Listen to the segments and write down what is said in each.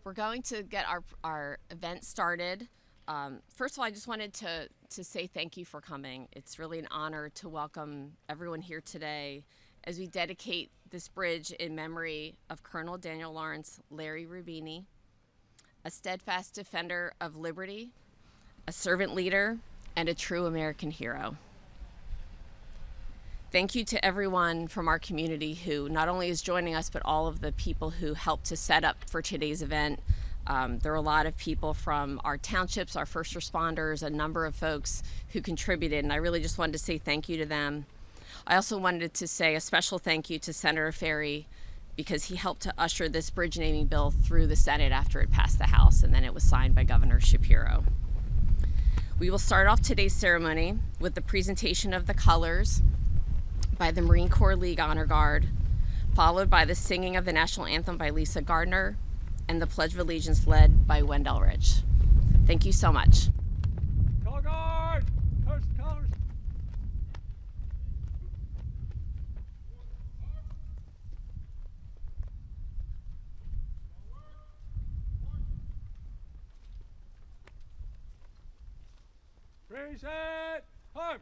We're going to get our event started. First of all, I just wanted to say thank you for coming. It's really an honor to welcome everyone here today as we dedicate this bridge in memory of Colonel Daniel Lawrence Larry Rubini, a steadfast defender of liberty, a servant leader, and a true American hero. Thank you to everyone from our community who not only is joining us, but all of the people who helped to set up for today's event. There were a lot of people from our townships, our first responders, a number of folks who contributed, and I really just wanted to say thank you to them. I also wanted to say a special thank you to Senator Ferry because he helped to usher this bridge naming bill through the Senate after it passed the House, and then it was signed by Governor Shapiro. We will start off today's ceremony with the presentation of the colors by the Marine Corps League Honor Guard, followed by the singing of the national anthem by Lisa Gardner, and the Pledge of Allegiance led by Wendell Rich. Thank you so much. Color guard! Coast colors! Raise it! Arms!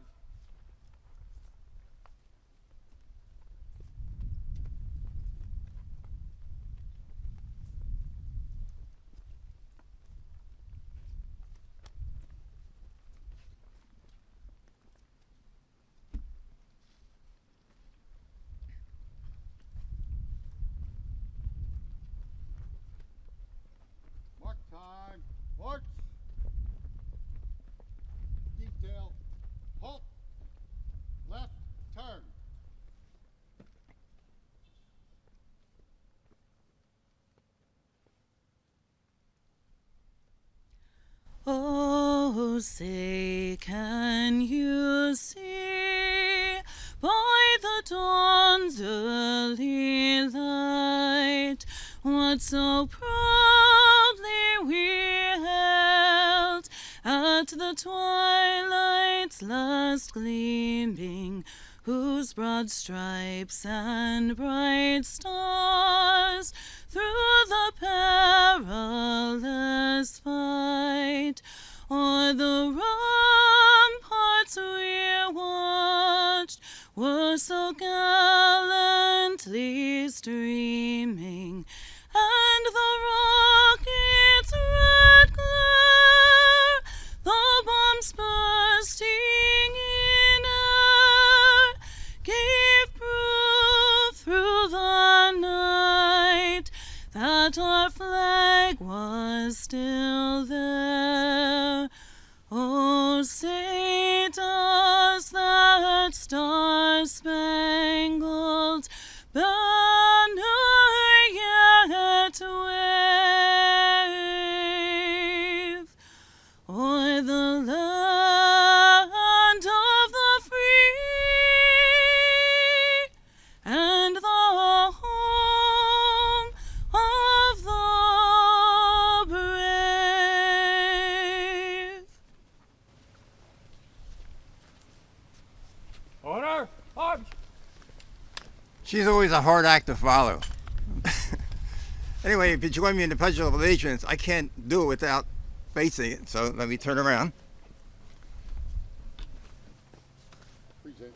Mark time. March. Detail. Halt. Left turn. Oh, say, can you see by the dawn's early light what so proudly we held at the twilight's last gleaming, whose broad stripes and bright stars through the perilous fight o'er the ramparts we watched were so gallantly streaming, and the rocket's red glare, the bombs bursting in air, gave proof through the night that our flag was still there. Oh, say does that star-spangled banner yet wave o'er the land of the free and the home of the brave? Order! Arms! She's always a hard act to follow. Anyway, if you join me in the Pledge of Allegiance, I can't do it without facing it, so let me turn around. Present.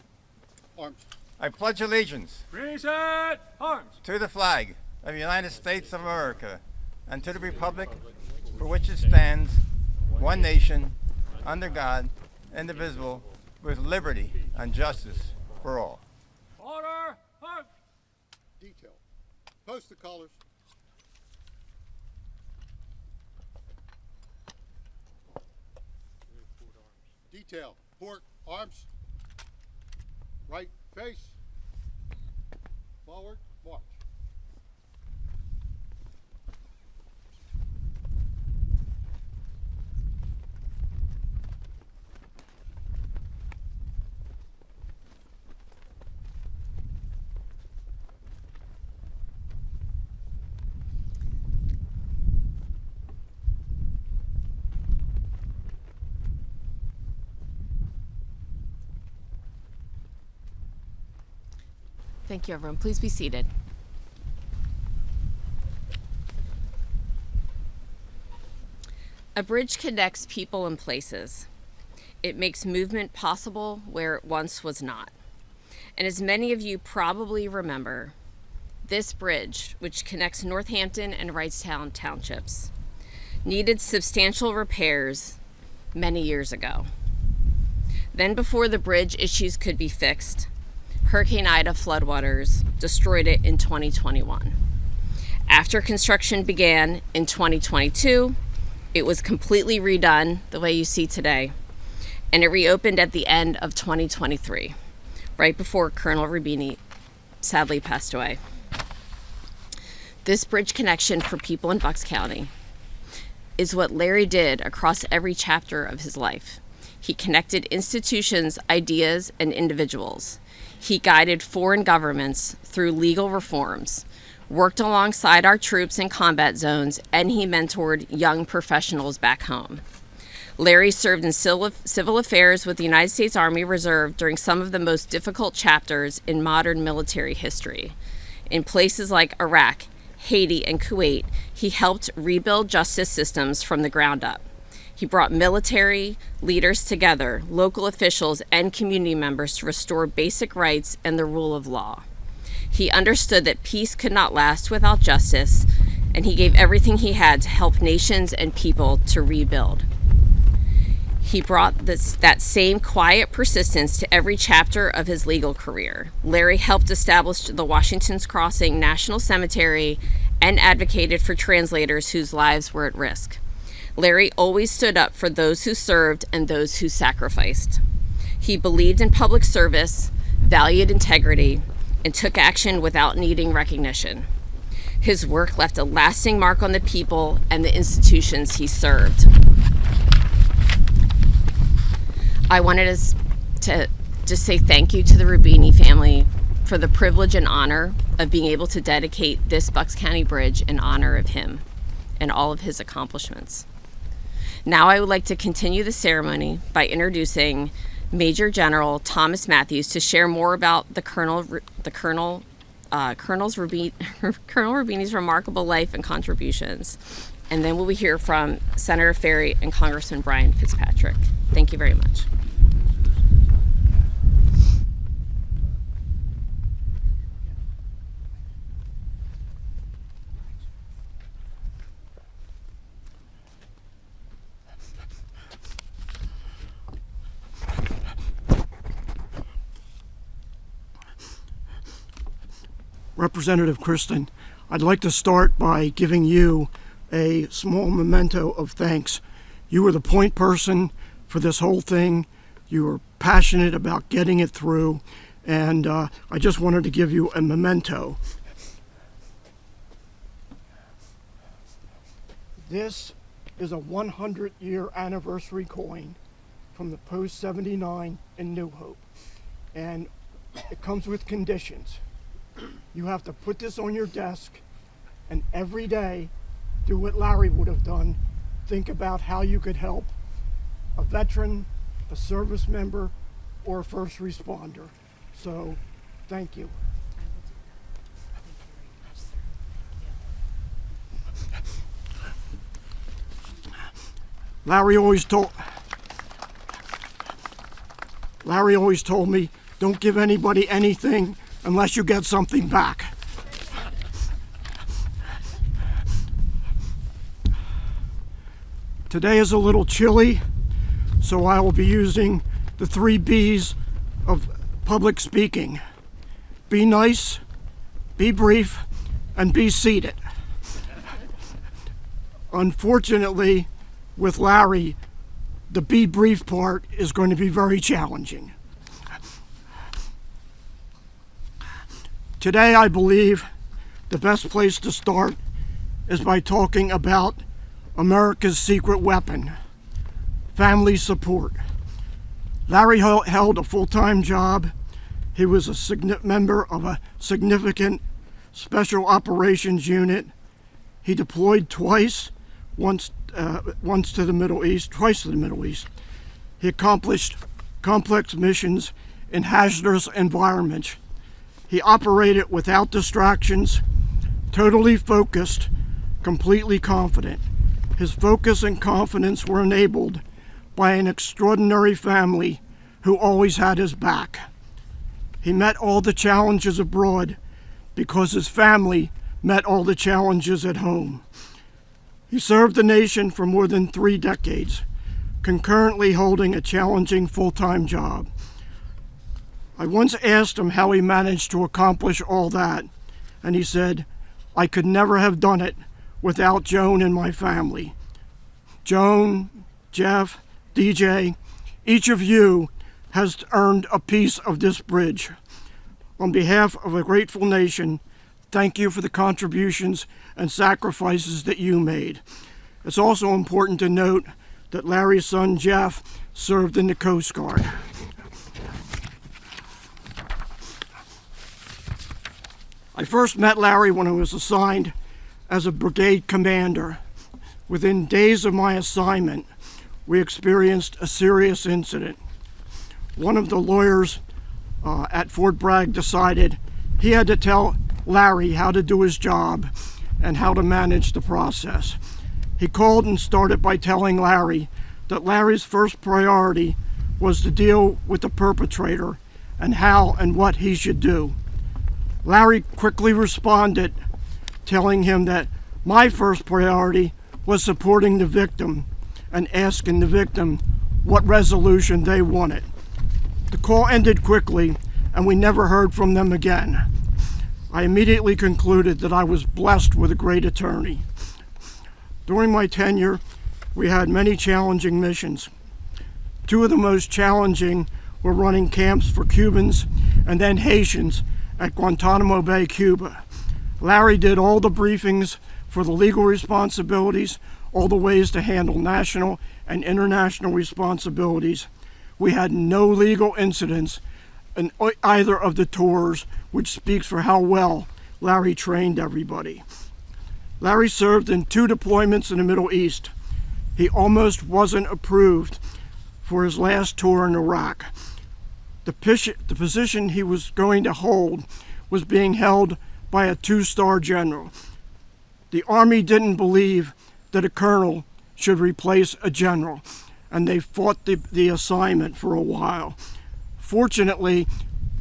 Arms. I pledge allegiance Raise it! Arms! to the flag of the United States of America and to the republic for which it stands, one nation, under God, indivisible, with liberty and justice for all. Order! Arms! Detail. Post the colors. Detail. Port. Arms. Right face. Forward. March. Thank you, everyone. Please be seated. A bridge connects people and places. It makes movement possible where it once was not. And as many of you probably remember, this bridge, which connects Northampton and Wrightstown townships, needed substantial repairs many years ago. Then, before the bridge issues could be fixed, Hurricane Ida floodwaters destroyed it in 2021. After construction began in 2022, it was completely redone the way you see today, and it reopened at the end of 2023, right before Colonel Rubini sadly passed away. This bridge connection for people in Bucks County is what Larry did across every chapter of his life. He connected institutions, ideas, and individuals. He guided foreign governments through legal reforms, worked alongside our troops in combat zones, and he mentored young professionals back home. Larry served in civil affairs with the United States Army Reserve during some of the most difficult chapters in modern military history. In places like Iraq, Haiti, and Kuwait, he helped rebuild justice systems from the ground up. He brought military leaders together, local officials, and community members to restore basic rights and the rule of law. He understood that peace could not last without justice, and he gave everything he had to help nations and people to rebuild. He brought that same quiet persistence to every chapter of his legal career. Larry helped establish the Washington's Crossing National Cemetery and advocated for translators whose lives were at risk. Larry always stood up for those who served and those who sacrificed. He believed in public service, valued integrity, and took action without needing recognition. His work left a lasting mark on the people and the institutions he served. I wanted to just say thank you to the Rubini family for the privilege and honor of being able to dedicate this Bucks County Bridge in honor of him and all of his accomplishments. Now I would like to continue the ceremony by introducing Major General Thomas Matthews to share more about Colonel Rubini's remarkable life and contributions. And then we'll hear from Senator Ferry and Congressman Brian Fitzpatrick. Thank you very much. Representative Kristen, I'd like to start by giving you a small memento of thanks. You were the point person for this whole thing. You were passionate about getting it through, and I just wanted to give you a memento. This is a 100-year anniversary coin from the Post 79 in New Hope, and it comes with conditions. You have to put this on your desk and every day do what Larry would have done. Think about how you could help a veteran, a service member, or a first responder. So, thank you. Larry always told me, don't give anybody anything unless you get something back. Today is a little chilly, so I will be using the 3 B's of public speaking. Be nice, be brief, and be seated. Unfortunately, with Larry, the be brief part is going to be very challenging. Today, I believe the best place to start is by talking about America's secret weapon, family support. Larry held a full-time job. He was a member of a significant special operations unit. He deployed twice, once to the Middle East, twice to the Middle East. He accomplished complex missions in hazardous environments. He operated without distractions, totally focused, completely confident. His focus and confidence were enabled by an extraordinary family who always had his back. He met all the challenges abroad because his family met all the challenges at home. He served the nation for more than 3 decades, concurrently holding a challenging full-time job. I once asked him how he managed to accomplish all that, and he said, "I could never have done it without Joan and my family." Joan, Jeff, DJ, each of you has earned a piece of this bridge. On behalf of a grateful nation, thank you for the contributions and sacrifices that you made. It's also important to note that Larry's son Jeff served in the Coast Guard. I first met Larry when I was assigned as a brigade commander. Within days of my assignment, we experienced a serious incident. One of the lawyers at Fort Bragg decided he had to tell Larry how to do his job and how to manage the process. He called and started by telling Larry that Larry's first priority was to deal with the perpetrator and how and what he should do. Larry quickly responded, telling him that my first priority was supporting the victim and asking the victim what resolution they wanted. The call ended quickly, and we never heard from them again. I immediately concluded that I was blessed with a great attorney. During my tenure, we had many challenging missions. 2 of the most challenging were running camps for Cubans and then Haitians at Guantanamo Bay, Cuba. Larry did all the briefings for the legal responsibilities, all the ways to handle national and international responsibilities. We had no legal incidents in either of the tours, which speaks for how well Larry trained everybody. Larry served in 2 deployments in the Middle East. He almost wasn't approved for his last tour in Iraq. The position he was going to hold was being held by a 2-star general. The Army didn't believe that a colonel should replace a general, and they fought the assignment for a while. Fortunately,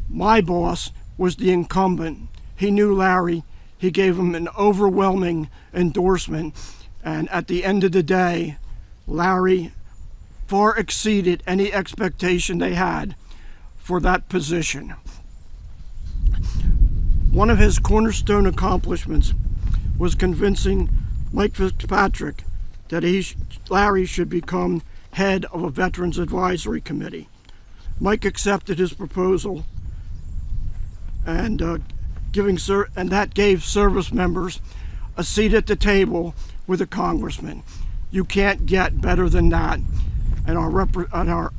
my boss was the incumbent. He knew Larry. He gave him an overwhelming endorsement, and at the end of the day, Larry far exceeded any expectation they had for that position. One of his cornerstone accomplishments was convincing Mike Fitzpatrick that Larry should become head of a Veterans Advisory Committee. Mike accepted his proposal, and that gave service members a seat at the table with a congressman. You can't get better than that, and our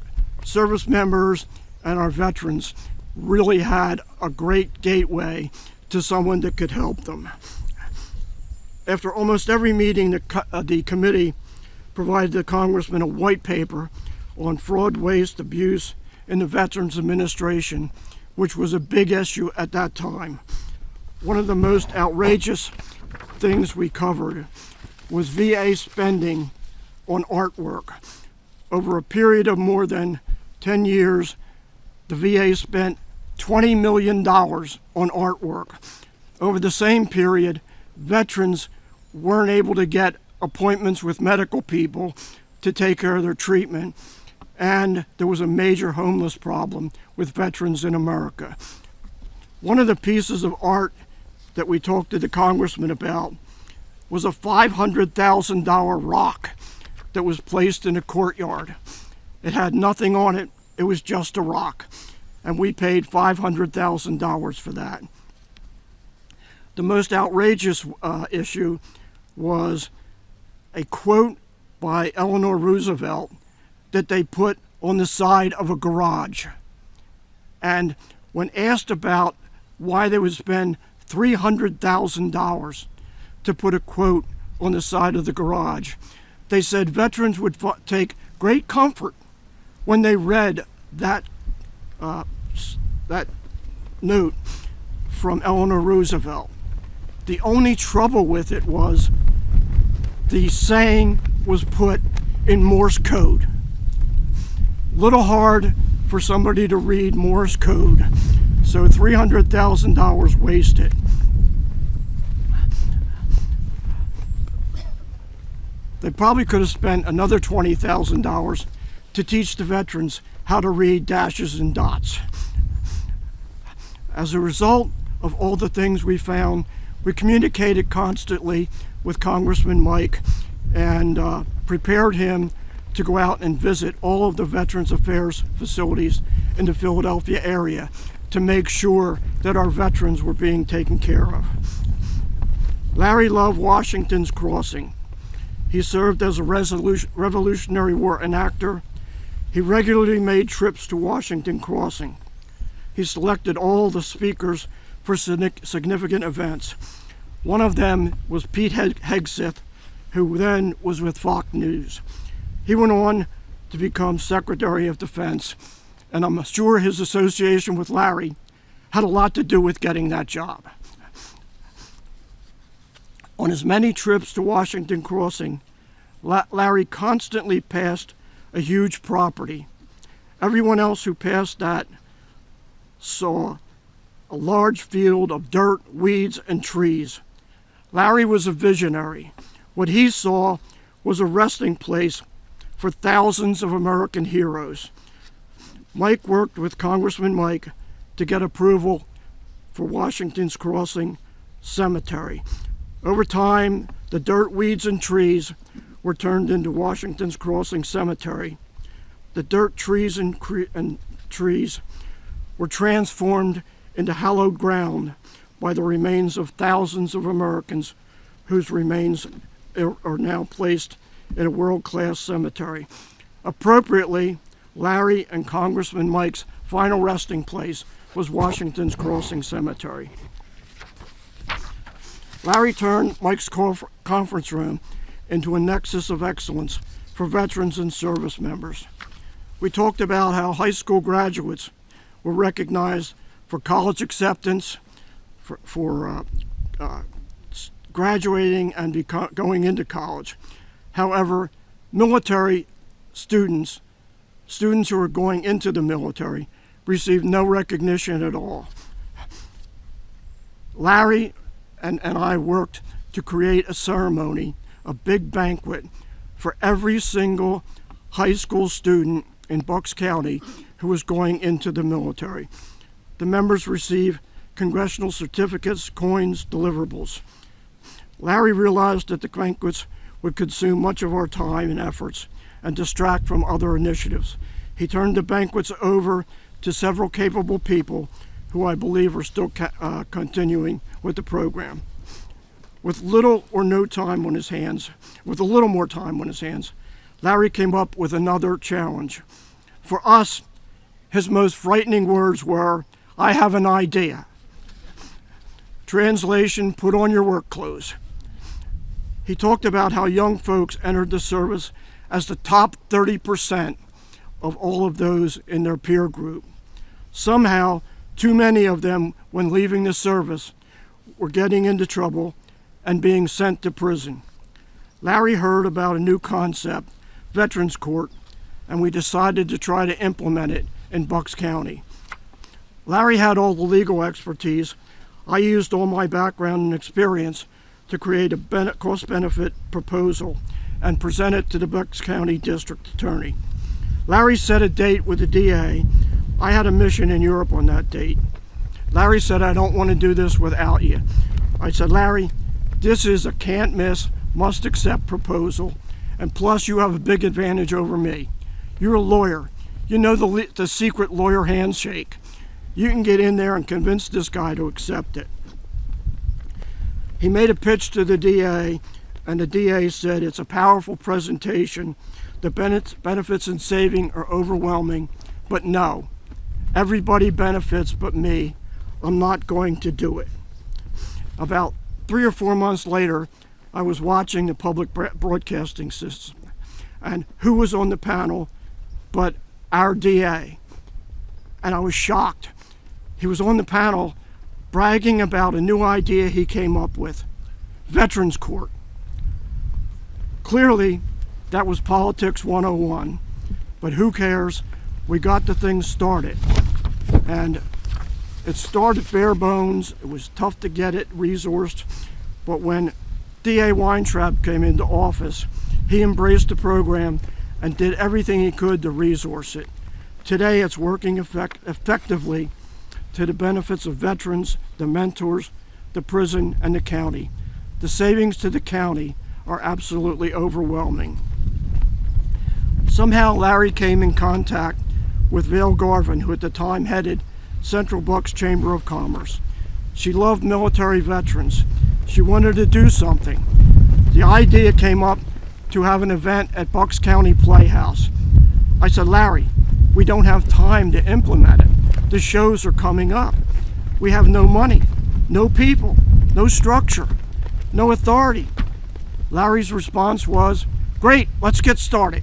service members and our veterans really had a great gateway to someone that could help them. After almost every meeting, the committee provided the congressman a white paper on fraud, waste, abuse in the Veterans Administration, which was a big issue at that time. One of the most outrageous things we covered was VA spending on artwork. Over a period of more than 10 years, the VA spent $20 million on artwork. Over the same period, veterans weren't able to get appointments with medical people to take care of their treatment, and there was a major homeless problem with veterans in America. One of the pieces of art that we talked to the congressman about was a $500,000 rock that was placed in a courtyard. It had nothing on it. It was just a rock, and we paid $500,000 for that. The most outrageous issue was a quote by Eleanor Roosevelt that they put on the side of a garage. And when asked about why they would spend $300,000 to put a quote on the side of the garage, they said veterans would take great comfort when they read that note from Eleanor Roosevelt. The only trouble with it was the saying was put in Morse code. Little hard for somebody to read Morse code, so $300,000 wasted. They probably could have spent another $20,000 to teach the veterans how to read dashes and dots. As a result of all the things we found, we communicated constantly with Congressman Mike and prepared him to go out and visit all of the Veterans Affairs facilities in the Philadelphia area to make sure that our veterans were being taken care of. Larry loved Washington's Crossing. He served as a Revolutionary War enactor. He regularly made trips to Washington Crossing. He selected all the speakers for significant events. One of them was Pete Hegseth, who then was with Fox News. He went on to become Secretary of Defense, and I'm sure his association with Larry had a lot to do with getting that job. On his many trips to Washington Crossing, Larry constantly passed a huge property. Everyone else who passed that saw a large field of dirt, weeds, and trees. Larry was a visionary. What he saw was a resting place for thousands of American heroes. Mike worked with Congressman Mike to get approval for Washington's Crossing Cemetery. Over time, the dirt, weeds, and trees were turned into Washington's Crossing Cemetery. The dirt, trees, and trees were transformed into hallowed ground by the remains of thousands of Americans whose remains are now placed in a world-class cemetery. Appropriately, Larry and Congressman Mike's final resting place was Washington's Crossing Cemetery. Larry turned Mike's conference room into a nexus of excellence for veterans and service members. We talked about how high school graduates were recognized for college acceptance, for graduating and going into college. However, military students who are going into the military, received no recognition at all. Larry and I worked to create a ceremony, a big banquet, for every single high school student in Bucks County who was going into the military. The members received congressional certificates, coins, deliverables. Larry realized that the banquets would consume much of our time and efforts and distract from other initiatives. He turned the banquets over to several capable people who I believe are still continuing with the program. With little or no time on his hands, with a little more time on his hands, Larry came up with another challenge. For us, his most frightening words were, "I have an idea." Translation, put on your work clothes. He talked about how young folks entered the service as the top 30% of all of those in their peer group. Somehow, too many of them, when leaving the service, were getting into trouble and being sent to prison. Larry heard about a new concept, Veterans Court, and we decided to try to implement it in Bucks County. Larry had all the legal expertise. I used all my background and experience to create a cost-benefit proposal and present it to the Bucks County District Attorney. Larry set a date with the DA. I had a mission in Europe on that date. Larry said, "I don't want to do this without you." I said, "Larry, this is a can't-miss, must-accept proposal, and plus you have a big advantage over me. You're a lawyer. You know the secret lawyer handshake. You can get in there and convince this guy to accept it." He made a pitch to the DA, and the DA said, "It's a powerful presentation. The benefits and saving are overwhelming, but no, everybody benefits but me. I'm not going to do it." About 3 or 4 months later, I was watching the public broadcasting system, and who was on the panel but our DA? And I was shocked. He was on the panel bragging about a new idea he came up with, Veterans Court. Clearly, That was Politics 101. But who cares? We got the thing started. And it started bare bones. It was tough to get it resourced. But when D.A. Weintraub came into office, he embraced the program and did everything he could to resource it. Today it's working effectively to the benefits of veterans, the mentors, the prison, and the county. The savings to the county are absolutely overwhelming. Somehow Larry came in contact with Vail Garvin, who at the time headed Central Bucks Chamber of Commerce. She loved military veterans. She wanted to do something. The idea came up to have an event at Bucks County Playhouse. I said, Larry, we don't have time to implement it. The shows are coming up. We have no money, no people, no structure, no authority. Larry's response was, great, let's get started.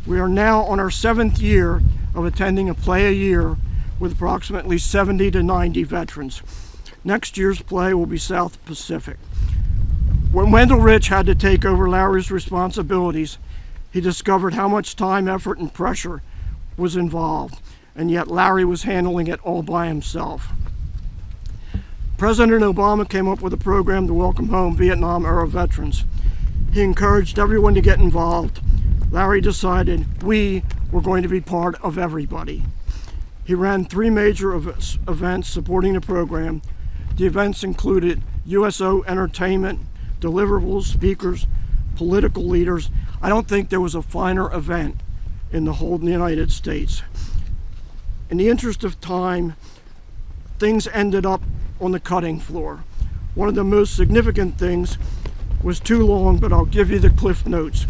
We are now on our 7th year of attending a play a year with approximately 70 to 90 veterans. Next year's play will be South Pacific. When Wendell Rich had to take over Larry's responsibilities, he discovered how much time, effort, and pressure was involved, and yet Larry was handling it all by himself. President Obama came up with a program to welcome home Vietnam-era veterans. He encouraged everyone to get involved. Larry decided we were going to be part of everybody. He ran 3 major events supporting the program. The events included USO entertainment, deliverables, speakers, political leaders. I don't think there was a finer event in the whole United States. In the interest of time, things ended up on the cutting floor. One of the most significant things was too long, but I'll give you the cliff notes.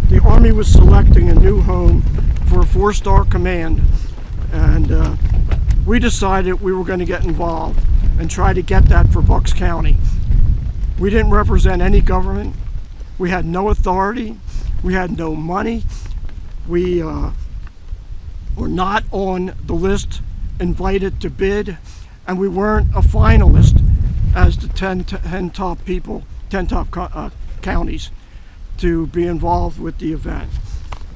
The Army was selecting a new home for a 4-star command, and we decided we were going to get involved and try to get that for Bucks County. We didn't represent any government. We had no authority. We had no money. We were not on the list invited to bid, and we weren't a finalist as the 10 top counties to be involved with the event.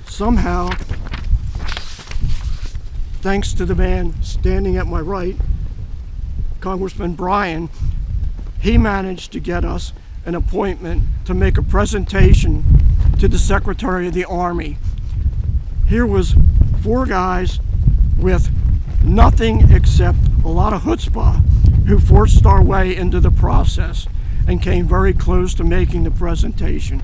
Somehow, thanks to the man standing at my right, Congressman Bryan, he managed to get us an appointment to make a presentation to the Secretary of the Army. Here was 4 guys with nothing except a lot of chutzpah who forced our way into the process and came very close to making the presentation.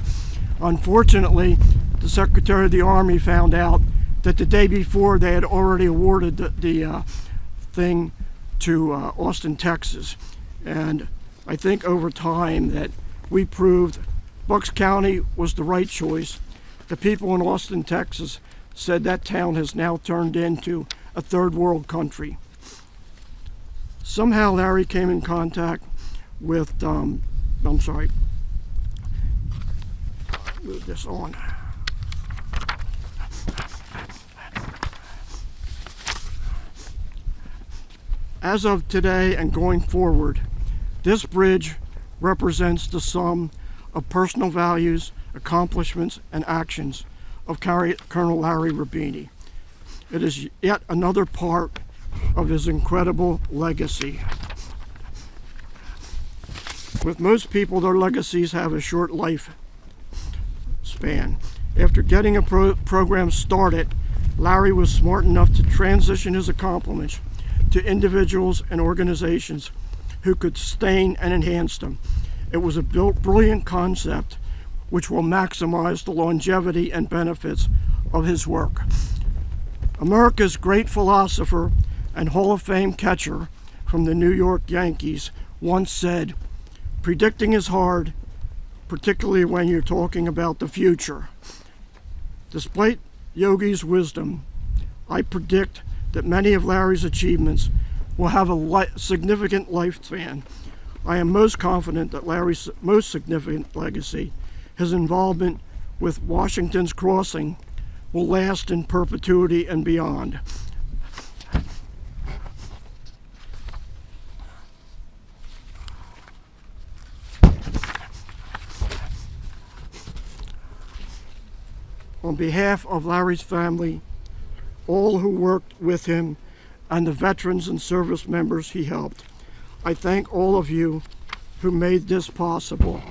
Unfortunately, the Secretary of the Army found out that the day before they had already awarded the thing to Austin, Texas. And I think over time that we proved Bucks County was the right choice. The people in Austin, Texas said that town has now turned into a third world country. Somehow Larry came in contact with, move this on. As of today and going forward, this bridge represents the sum of personal values, accomplishments, and actions of Colonel Larry Rubini. It is yet another part of his incredible legacy. With most people, their legacies have a short life span. After getting a program started, Larry was smart enough to transition his accomplishments to individuals and organizations who could sustain and enhance them. It was a brilliant concept which will maximize the longevity and benefits of his work. America's great philosopher and Hall of Fame catcher from the New York Yankees once said, "Predicting is hard, particularly when you're talking about the future." Despite Yogi's wisdom, I predict that many of Larry's achievements will have a significant lifespan. I am most confident that Larry's most significant legacy, his involvement with Washington's crossing, will last in perpetuity and beyond. On behalf of Larry's family, all who worked with him, and the veterans and service members he helped, I thank all of you who made this possible.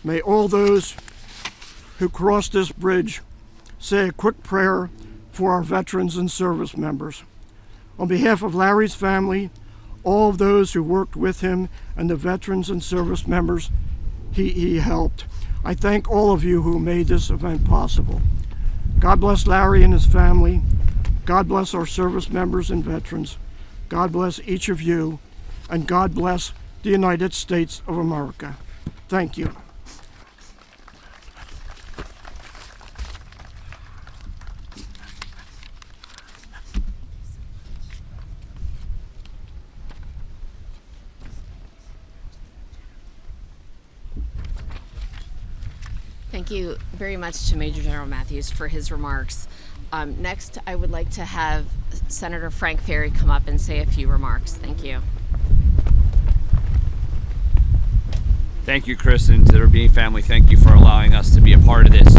May all those who cross this bridge say a quick prayer for our veterans and service members. On behalf of Larry's family, all of those who worked with him, and the veterans and service members he helped, I thank all of you who made this event possible. God bless Larry and his family. God bless our service members and veterans. God bless each of you, and God bless the United States of America. Thank you. Thank you very much to Major General Matthews for his remarks. Next, I would like to have Senator Frank Ferry come up and say a few remarks. Thank you. Thank you, Kristen. To the Rubini family, thank you for allowing us to be a part of this.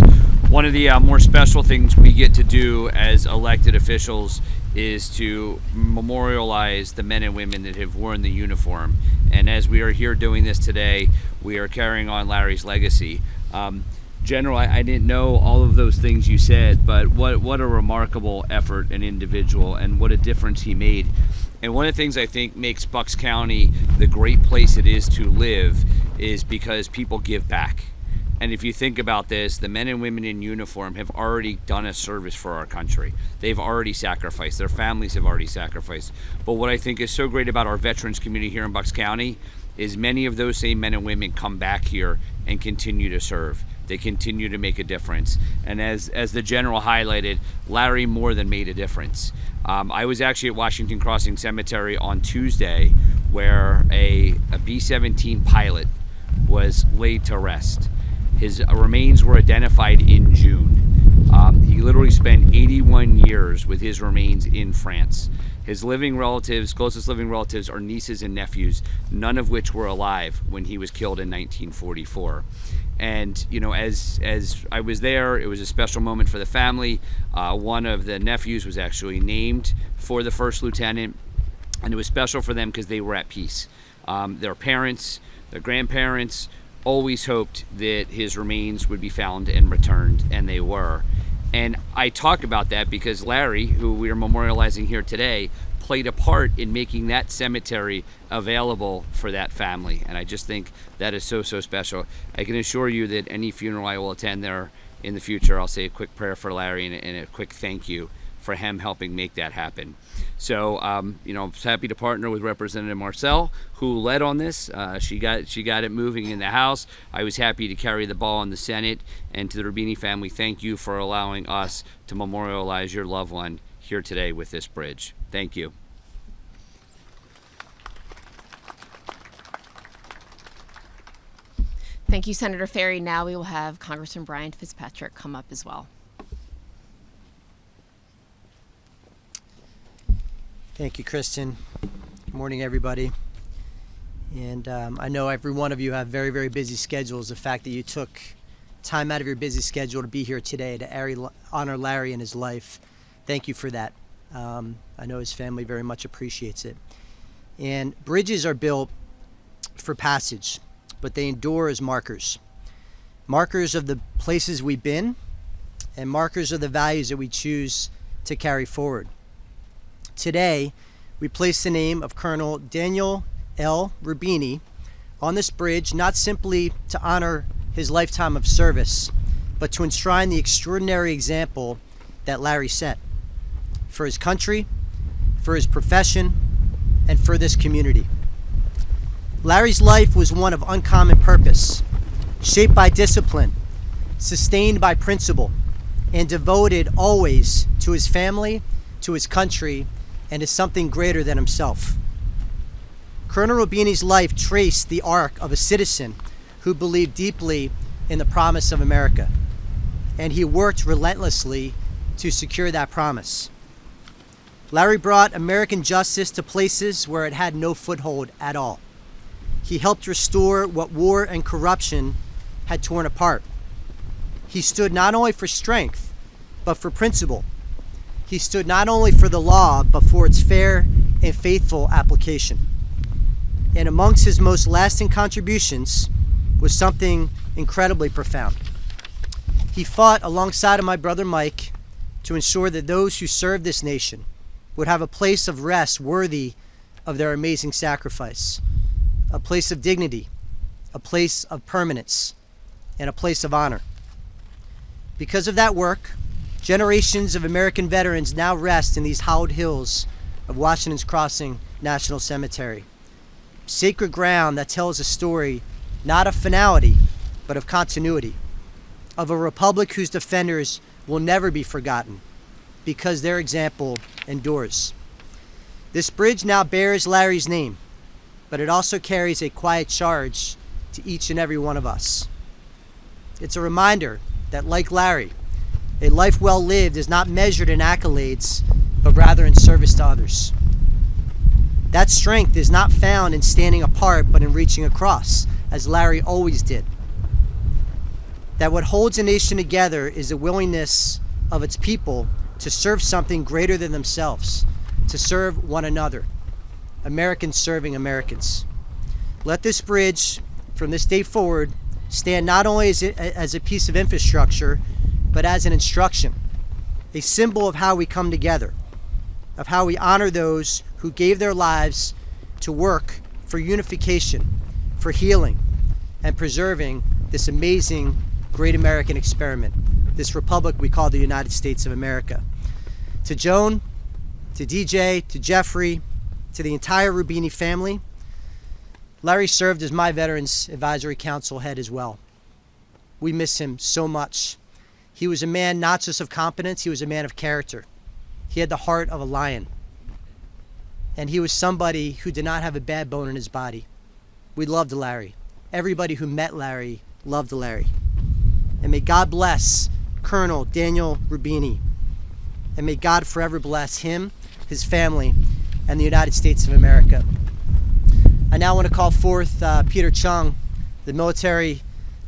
One of the more special things we get to do as elected officials is to memorialize the men and women that have worn the uniform. And as we are here doing this today, we are carrying on Larry's legacy. General, I didn't know all of those things you said, but what a remarkable effort and individual, and what a difference he made. And one of the things I think makes Bucks County the great place it is to live is because people give back. And if you think about this, the men and women in uniform have already done a service for our country. They've already sacrificed. Their families have already sacrificed. But what I think is so great about our veterans community here in Bucks County is many of those same men and women come back here and continue to serve. They continue to make a difference. And as the general highlighted, Larry more than made a difference. I was actually at Washington Crossing Cemetery on Tuesday, where a B-17 pilot was laid to rest. His remains were identified in June. He literally spent 81 years with his remains in France. His living relatives, closest living relatives, are nieces and nephews, none of which were alive when he was killed in 1944. And you know, as I was there, it was a special moment for the family. One of the nephews was actually named for the first lieutenant, and it was special for them because they were at peace. Their parents, their grandparents, always hoped that his remains would be found and returned, and they were. And I talk about that because Larry, who we are memorializing here today, played a part in making that cemetery available for that family. And I just think that is so, so special. I can assure you that any funeral I will attend there in the future, I'll say a quick prayer for Larry and a quick thank you for him helping make that happen. So, you know, I'm happy to partner with Representative Marcel, who led on this. She got it moving in the House. I was happy to carry the ball in the Senate. And to the Rubini family, thank you for allowing us to memorialize your loved one here today with this bridge. Thank you. Thank you, Senator Ferry. Now we will have Congressman Brian Fitzpatrick come up as well. Thank you, Kristen. Good morning, everybody. And I know every one of you have very, very busy schedules. The fact that you took time out of your busy schedule to be here today to honor Larry and his life, thank you for that. I know his family very much appreciates it. And bridges are built for passage, but they endure as markers. Markers of the places we've been, and markers of the values that we choose to carry forward. Today, we place the name of Colonel Daniel L. Rubini on this bridge, not simply to honor his lifetime of service, but to enshrine the extraordinary example that Larry set for his country, for his profession, and for this community. Larry's life was one of uncommon purpose, shaped by discipline, sustained by principle, and devoted always to his family, to his country, and to something greater than himself. Colonel Rubini's life traced the arc of a citizen who believed deeply in the promise of America, and he worked relentlessly to secure that promise. Larry brought American justice to places where it had no foothold at all. He helped restore what war and corruption had torn apart. He stood not only for strength, but for principle. He stood not only for the law, but for its fair and faithful application. And amongst his most lasting contributions was something incredibly profound. He fought alongside of my brother Mike to ensure that those who served this nation would have a place of rest worthy of their amazing sacrifice, a place of dignity, a place of permanence, and a place of honor. Because of that work, generations of American veterans now rest in these hallowed hills of Washington's Crossing National Cemetery, sacred ground that tells a story not of finality, but of continuity, of a republic whose defenders will never be forgotten because their example endures. This bridge now bears Larry's name, but it also carries a quiet charge to each and every one of us. It's a reminder that, like Larry, a life well lived is not measured in accolades, but rather in service to others. That strength is not found in standing apart, but in reaching across, as Larry always did. That what holds a nation together is the willingness of its people to serve something greater than themselves, to serve one another, Americans serving Americans. Let this bridge, from this day forward, stand not only as a piece of infrastructure, but as an instruction, a symbol of how we come together, of how we honor those who gave their lives to work for unification, for healing, and preserving this amazing great American experiment, this republic we call the United States of America. To Joan, to DJ, to Jeffrey, to the entire Rubini family, Larry served as my Veterans Advisory Council head as well. We miss him so much. He was a man not just of competence, he was a man of character. He had the heart of a lion. And he was somebody who did not have a bad bone in his body. We loved Larry. Everybody who met Larry loved Larry. And may God bless Colonel Daniel Rubini. And may God forever bless him, his family, and the United States of America. I now want to call forth Peter Chung, the military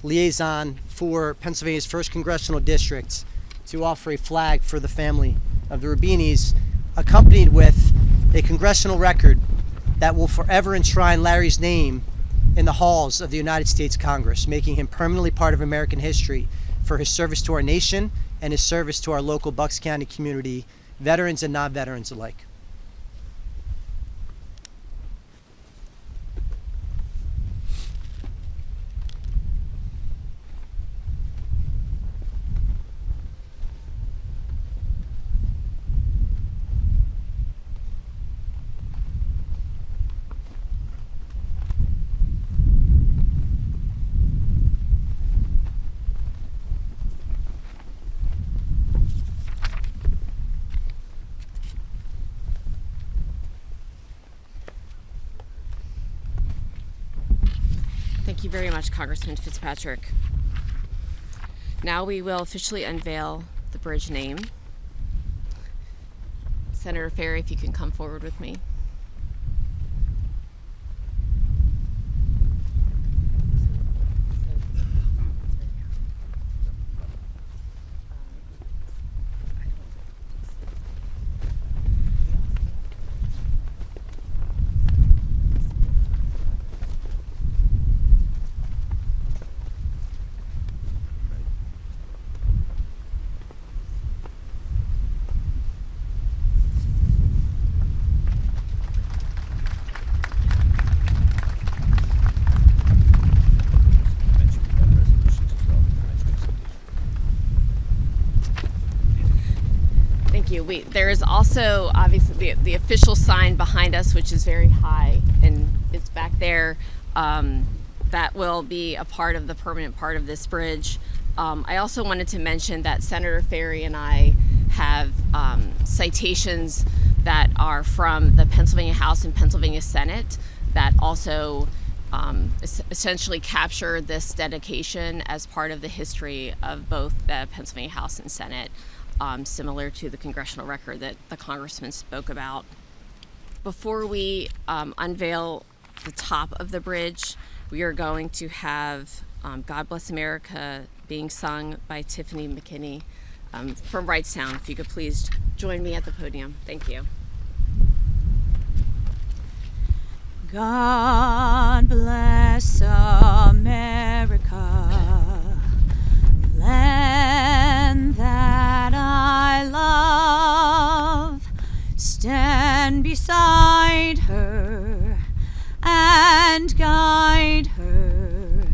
liaison for Pennsylvania's 1st Congressional District, to offer a flag for the family of the Rubinis, accompanied with a congressional record that will forever enshrine Larry's name in the halls of the United States Congress, making him permanently part of American history for his service to our nation and his service to our local Bucks County community, veterans and non-veterans alike. Thank you very much, Congressman Fitzpatrick. Now we will officially unveil the bridge name. Senator Ferry, if you can come forward with me. There is also obviously the official sign behind us, which is very high and it's back there. That will be a part of the permanent part of this bridge. I also wanted to mention that Senator Ferry and I have citations that are from the Pennsylvania House and Pennsylvania Senate that also essentially capture this dedication as part of the history of both the Pennsylvania House and Senate. Similar to the congressional record that the congressman spoke about. Before we unveil the top of the bridge, we are going to have God Bless America being sung by Tiffany McKinney from Wrightstown. If you could please join me at the podium. Thank you. God bless America, land that I love. Stand beside her and guide her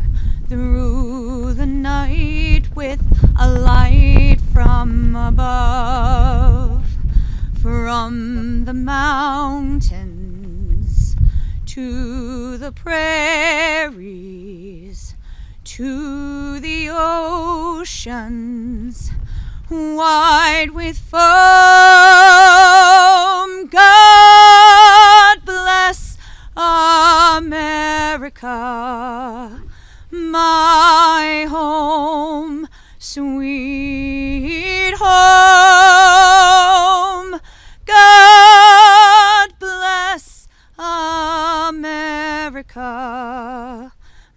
through the night with a light from above. From the mountains to the prairies, to the oceans, wide with foam. God bless America, my home, sweet home. God bless America,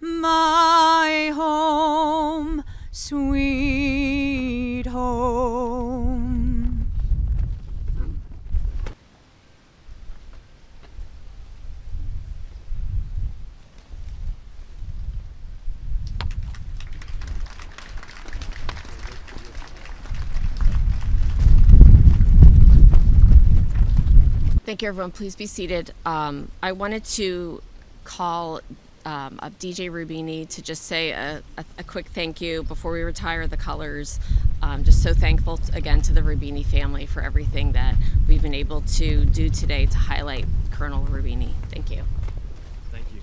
my home, sweet home. Thank you, everyone. Please be seated. I wanted to call up DJ Rubini to just say a quick thank you before we retire the colors. Just so thankful again to the Rubini family for everything that we've been able to do today to highlight Colonel Rubini. Thank you. Thank you.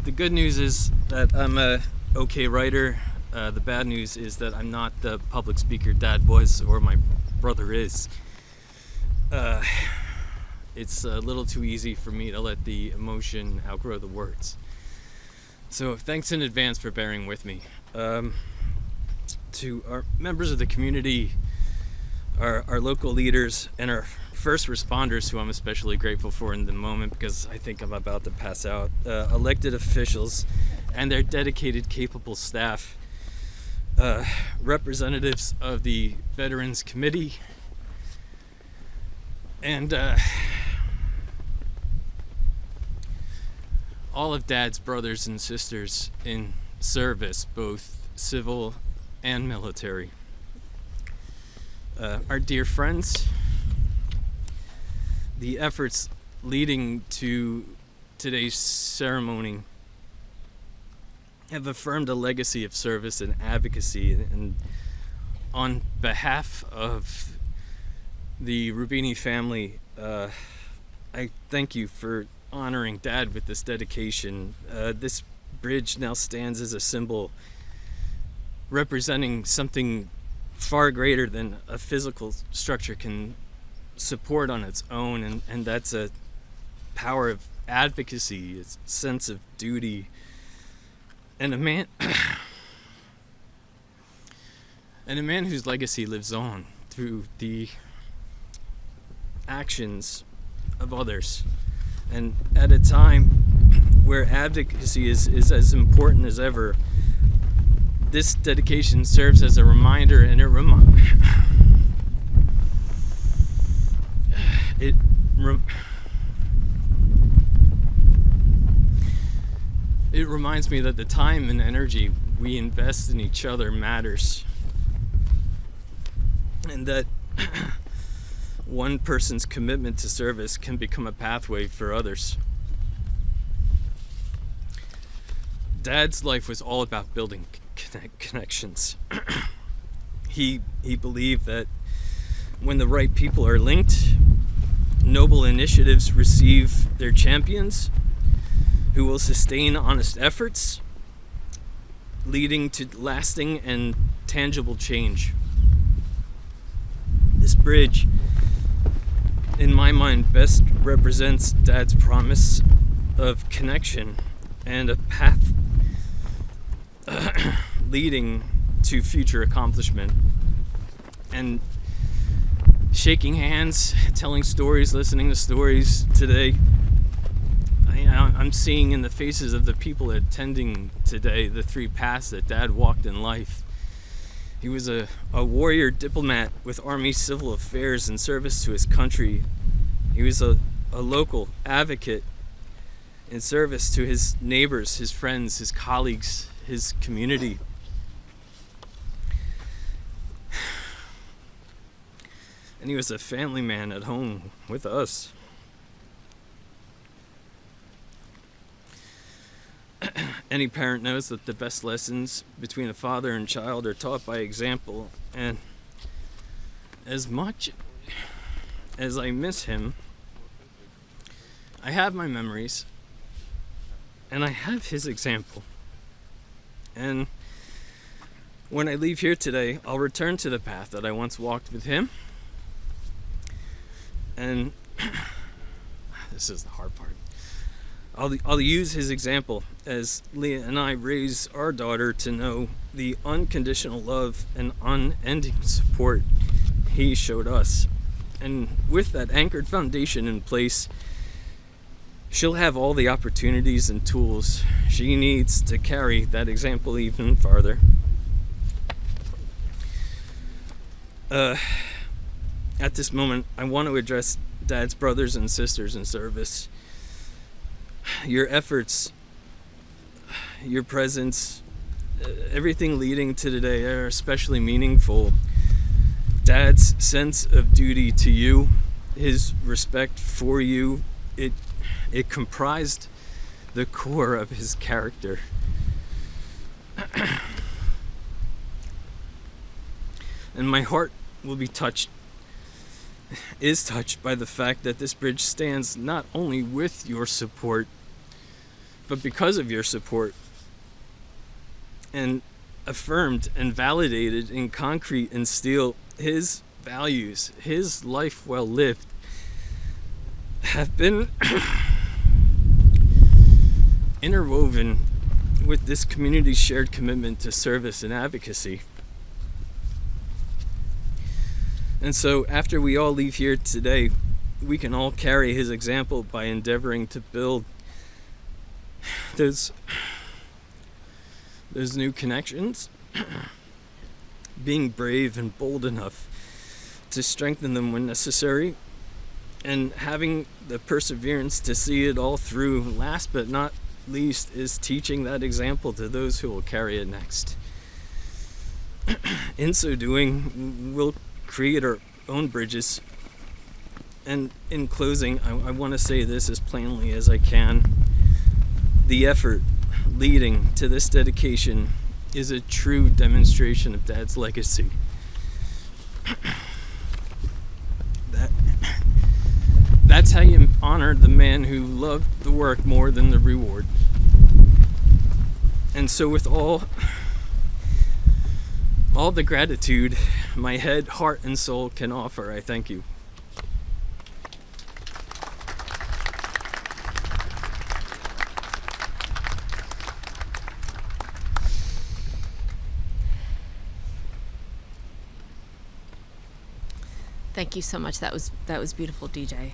The good news is that I'm a okay writer. The bad news is that I'm not the public speaker Dad was or my brother is. It's a little too easy for me to let the emotion outgrow the words. So thanks in advance for bearing with me. To our members of the community, our local leaders, and our first responders, who I'm especially grateful for in the moment because I think I'm about to pass out, elected officials and their dedicated, capable staff, representatives of the Veterans Committee, and all of Dad's brothers and sisters in service, both civil and military. Our dear friends, the efforts leading to today's ceremony have affirmed a legacy of service and advocacy, and on behalf of the Rubini family, I thank you for honoring Dad with this dedication. This bridge now stands as a symbol representing something far greater than a physical structure can support on its own, and that's a power of advocacy, a sense of duty, and a man whose legacy lives on through the actions of others. And at a time where advocacy is as important as ever, this dedication serves as a reminder, and it reminds me that the time and energy we invest in each other matters, and that one person's commitment to service can become a pathway for others. Dad's life was all about building connections. He believed that when the right people are linked, noble initiatives receive their champions who will sustain honest efforts, leading to lasting and tangible change. This bridge, in my mind, best represents Dad's promise of connection and a path leading to future accomplishment. And shaking hands, telling stories, listening to stories today, I'm seeing in the faces of the people attending today the 3 paths that Dad walked in life. He was a warrior diplomat with Army Civil Affairs in service to his country. He was a local advocate in service to his neighbors, his friends, his colleagues, his community. And he was a family man at home with us. Any parent knows that the best lessons between a father and child are taught by example, and as much as I miss him, I have my memories, and I have his example. And when I leave here today, I'll return to the path that I once walked with him, and this is the hard part. I'll use his example as Leah and I raise our daughter to know the unconditional love and unending support he showed us. And with that anchored foundation in place, she'll have all the opportunities and tools she needs to carry that example even farther. At this moment, I want to address Dad's brothers and sisters in service. Your efforts, your presence, everything leading to today are especially meaningful. Dad's sense of duty to you, his respect for you, it comprised the core of his character. And my heart will be touched by the fact that this bridge stands not only with your support, but because of your support, and affirmed and validated in concrete and steel. His values, his life well lived, have been interwoven with this community's shared commitment to service and advocacy. And so after we all leave here today, we can all carry his example by endeavoring to build those new connections, being brave and bold enough to strengthen them when necessary, and having the perseverance to see it all through. Last but not least is teaching that example to those who will carry it next. In so doing, we'll create our own bridges. And in closing, I want to say this as plainly as I can. The effort leading to this dedication is a true demonstration of Dad's legacy. That's how you honor the man who loved the work more than the reward. And so with all the gratitude my head, heart, and soul can offer, I thank you. Thank you so much. That was beautiful, DJ.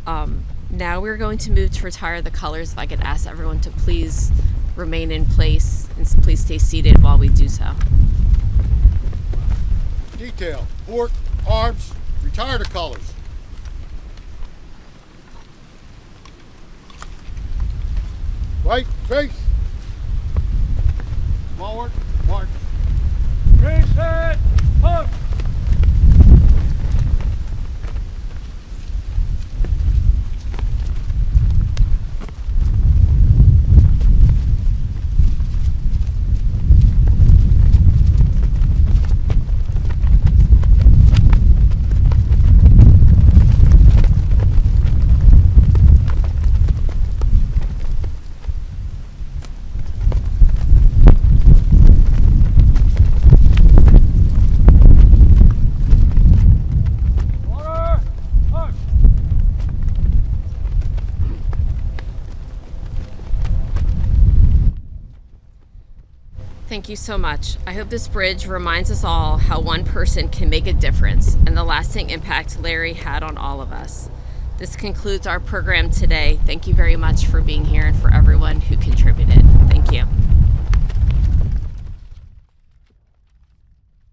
Now we're going to move to retire the colors. If I could ask everyone to please remain in place and please stay seated while we do so. Detail, port, arms, retire the colors. Right face. Forward, march. Raise head, up. Thank you so much. I hope this bridge reminds us all how one person can make a difference and the lasting impact Larry had on all of us. This concludes our program today. Thank you very much for being here and for everyone